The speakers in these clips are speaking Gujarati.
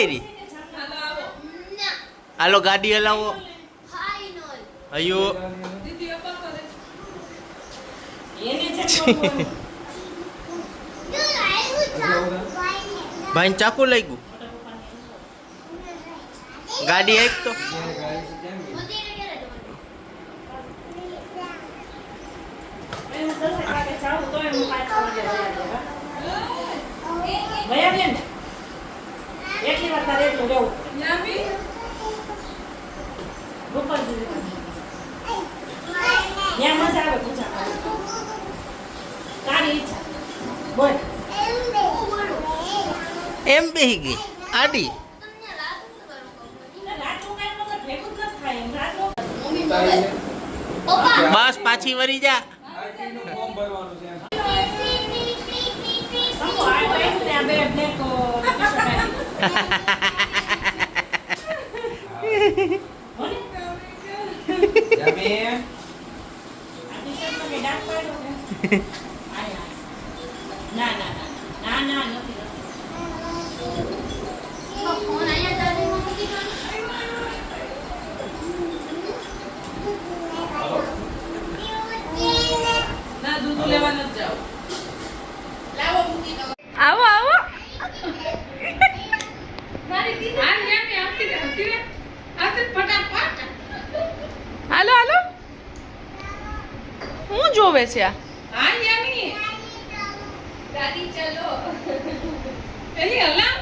કરી હાલો ગાડી હલાવો અયો ભાઈ ચાકુ લાગ્યું ગાડી એક તો એમ બેહી ગઈ આડી બસ પાછી વળી જા આવો આવો હાલો હાલો હું જોવે છે આ ગાડી ચલો એની હલા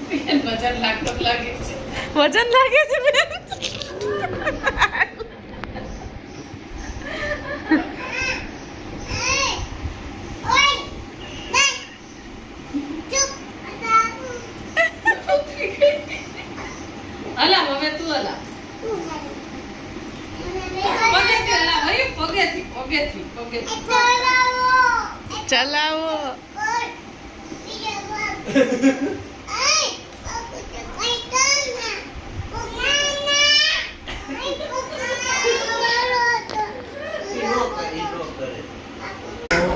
વજન લાગે છે વજન લાગે છે બેન હલા હવે તું હલા પગેથી હલા ભાઈ પગેથી ચલાવો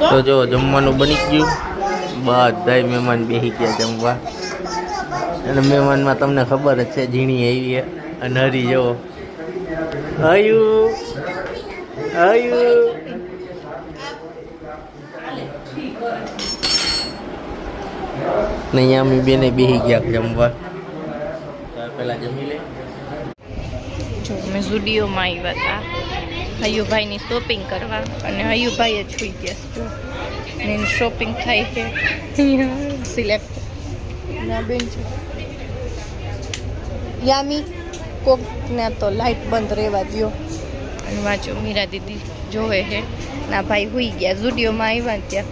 તો જો જમવાનું બની ગયું બધાય મહેમાન બેસી ગયા જમવા અને મહેમાનમાં તમને ખબર જ છે ઝીણી આવી અને હરી જવો આયુ નહીં આમ બેને બેસી ગયા જમવા પેલા જમી લે જો અમે ઝુડિયોમાં આવ્યા હતા હયુભાઈની શોપિંગ કરવા અને હયુભાઈ જ સુઈ ગયા જો એની શોપિંગ થાય છે સિલેક્ટ ના બેન છે યામી કોકને તો લાઈટ બંધ રહેવા દો અને વાંચો મીરા દીદી જોવે છે ના ભાઈ હુઈ ગયા ઝુડિયોમાં આવ્યા ત્યાં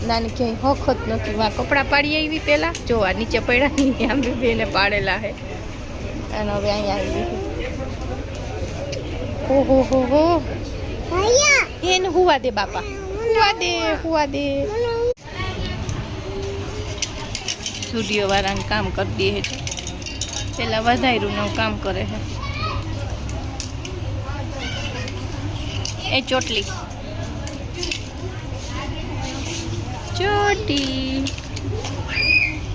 નાની ક્યાંય હક જ નથી વા કપડાં પાડી આવી પહેલાં જોવા નીચે પડ્યા નહીં આમ બી બેને પાડેલા છે અને હવે અહીંયા આવી ઓહો હો હો એને હુવા દે બાપા હુવા દે સ્ટુડિયો વાળાને કામ કરી દે છે પેલા વધાર્યું કામ કરે છે એ ચોટલી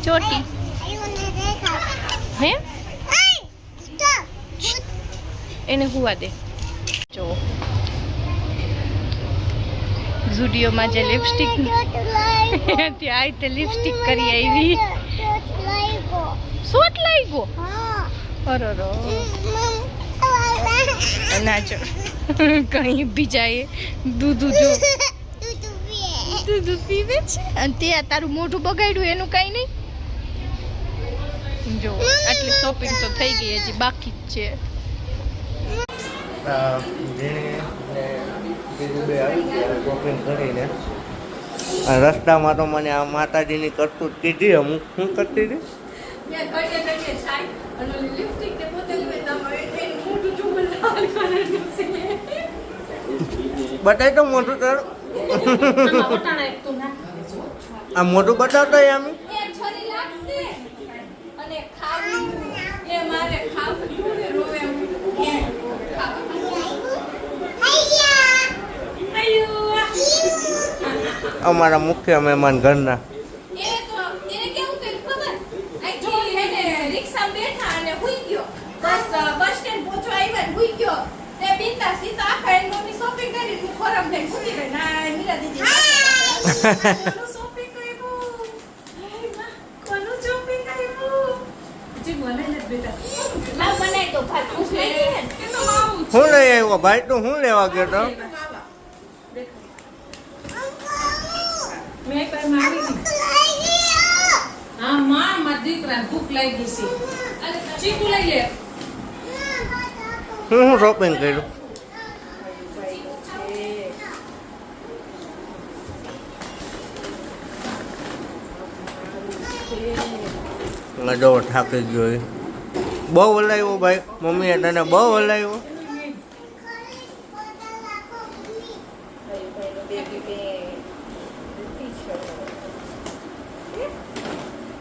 ચોટી હે એને હુવા દે જો ઝુડિયોમાં જે લિપસ્ટિક ત્યાં તે લિપસ્ટિક કરી આવી શોટ લાગ્યો અરરો નાચો કઈ બીજાએ દૂધ જો દૂધ પીવે છે અને તે તારું મોઢું બગાડ્યું એનું કઈ નહીં જો આટલી શોપિંગ તો થઈ ગઈ હજી બાકી જ છે શોપિંગ કરીને રસ્તામાં તો મને આ માતાજીની કરતું કીધી હું શું કરતી હતી બતાય તો મોટું તારું આ મોટું બતાવતા આમ અમારા મુખ્ય મહેમાન ઘરના શોપિંગ કર્યું? કોનું શોપિંગ કર્યું? જી મને ને બેટા. માં બનાય તો ભાત પૂછ લઈ ને. કેનો આવું છે? હું લઈ આવ્યો ભાઈ તું શું લેવા ગયો તો મેં કઈ મારી દીધી. હા મારા દીકરા ભૂખ લાગી છે. અરે ચીકુ લઈ લે. હું શોપિંગ કર્યું લડો થાકી ગયો એ. બહુ હલાવ્યો ભાઈ મમ્મીએ તને બહુ હલાવ્યો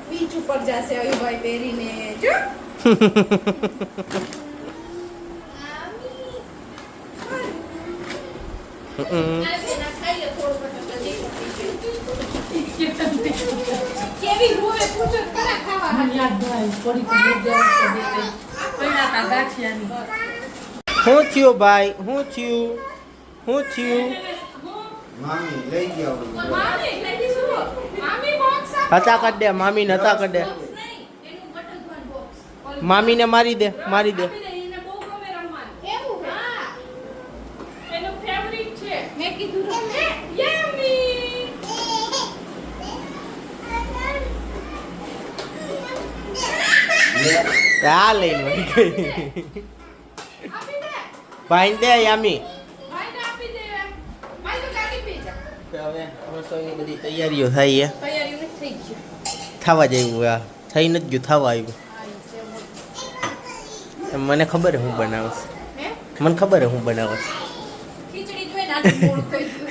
બીચ ઉપર જાશે અયુભાઈ પહેરીને જો કેવી રૂવે પૂછો કરા ખાવા મને યાદ ન આવી. થોડી થોડી દેવા તો દેતે. પડ્યા તા ગાંઠિયાની. શું થયું ભાઈ શું થયું શું થયું મામી લઈ દીધું. મામી બોક્સ આપ. હતા કર દે મામીને હતા કર દે એનું બટન બોક્સ મામીને મારી દે મારી દે આપી દે, એને બહુ ગમે રમવાનું. કેવું હા એનું ફેવરિટ છે. મેં કીધું રમે યમ્મી. આ લઈને વળી ગઈ આપી દે. ભાઈ દે યામી ભાઈને આપી દે. ભાઈ તો ગાડી પી જા. હવે રસોઈની બધી તૈયારીઓ થાય છે તૈયારી નથી થઈ ગઈ થવા જેવું આ થઈ નથી ગયું થવા આવ્યું મને ખબર હે હું બનાવીશ હે મને ખબર હે હું બનાવીશ ખીચડી જોઈને આટલું મોડું થઈ ગયું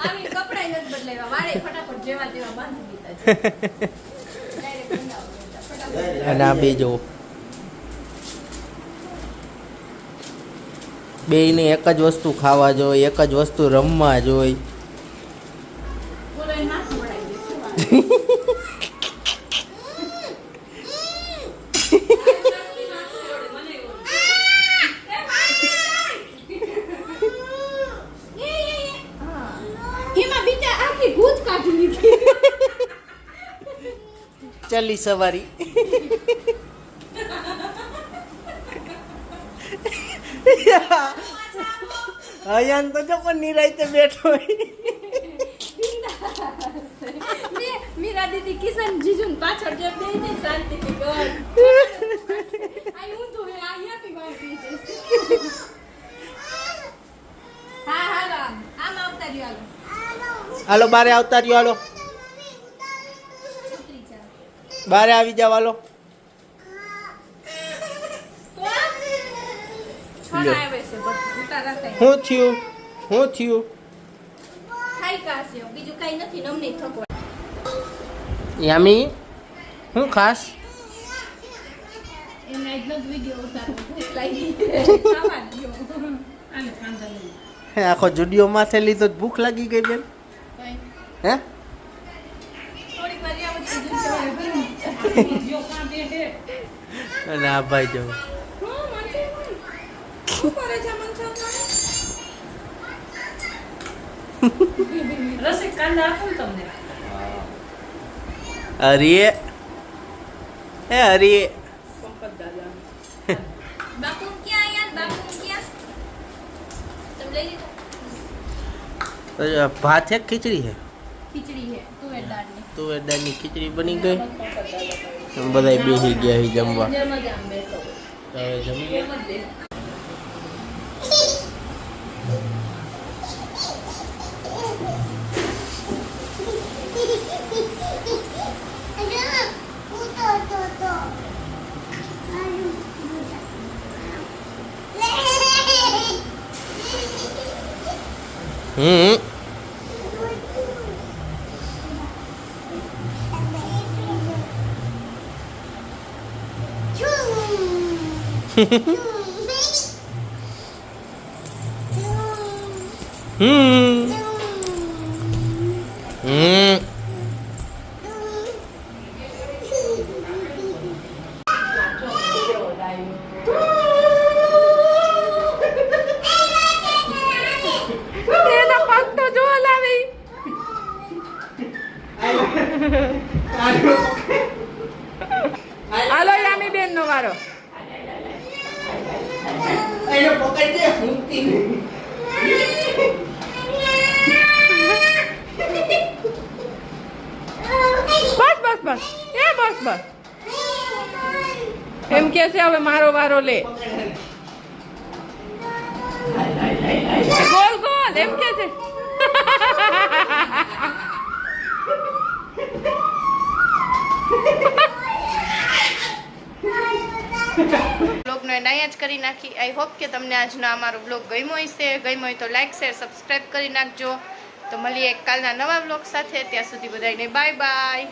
આમી કપડાય નથી બદલાવ્યા વાળે ફટાફટ જેવા તેવા બાંધી દીધા છે ડાયરેક્ટ બનાવો ફટાફટ અને આ બે જો બેયને એક જ વસ્તુ ખાવા જોઈએ એક જ વસ્તુ રમવા જોઈએ બોલો એ માથું વળાઈ દઈશું એમાં બીજા આખી ભૂત કાઢી લીધી ચલી સવારી અયાન તો જો પણ નિરાયતે બેઠો હોય મીરા દીદી કિશન જીજુન પાછળ જે બે છે શાંતિથી ગર આઈ હું તો આ યાપી વાળી છે હા હાલો આમ આવતા રહ્યો હાલો હાલો બારે આવતા રહ્યો હાલો છોકરી છે બારે આવી જાવ હાલો છોડા આવે છે બધું ઉતારા થાય શું થયું શું થયું ખાઈ કાસ્યો બીજું કાઈ નથી નમની થકો યામી હું ખાસ એમને આજનો જ વિડિયો ઉતારો ભૂખ લાગી ખાવા ગયો આને કાંદા લઈ. આખો જુડિયો માથે લીધો તો ભૂખ લાગી ગઈ બેન હે થોડીક વાર યા વચ્ચે જુસ્યો જો કાં બે હે. અને આ ભાઈ જો શું કરે છે મનસા રસિક કાંદા આપો ને તમને. અરે હે અરે બાપુ ક્યાં આયા બાપુ ક્યાં તમે લઈ લીધા તો આ ભાત છે કે ખીચડી છે ખીચડી હે તુવેર દાળની તુવેર દાળની ખીચડી બની ગઈ બધા બેસી ગયા છે જમવા જેમ જ આમ બેઠો. હવે જમી લે. એમ જ બે. હમ હમ હમ એના પગ તો જો હલાવી. બસ એ બસ એમ કે છે હવે મારો વારો લે ગોલ ગોલ એમ કે છે બ્લોગનો એન્ડ અહીંયા જ કરી નાખી આઈ હોપ કે તમને આજનો અમારો બ્લોગ ગમ્યો હશે ગમ્યો હોય તો લાઈક શેર સબસ્ક્રાઈબ કરી નાખજો તો મળીએ કાલના નવા બ્લોગ સાથે ત્યાં સુધી બધાને બાય બાય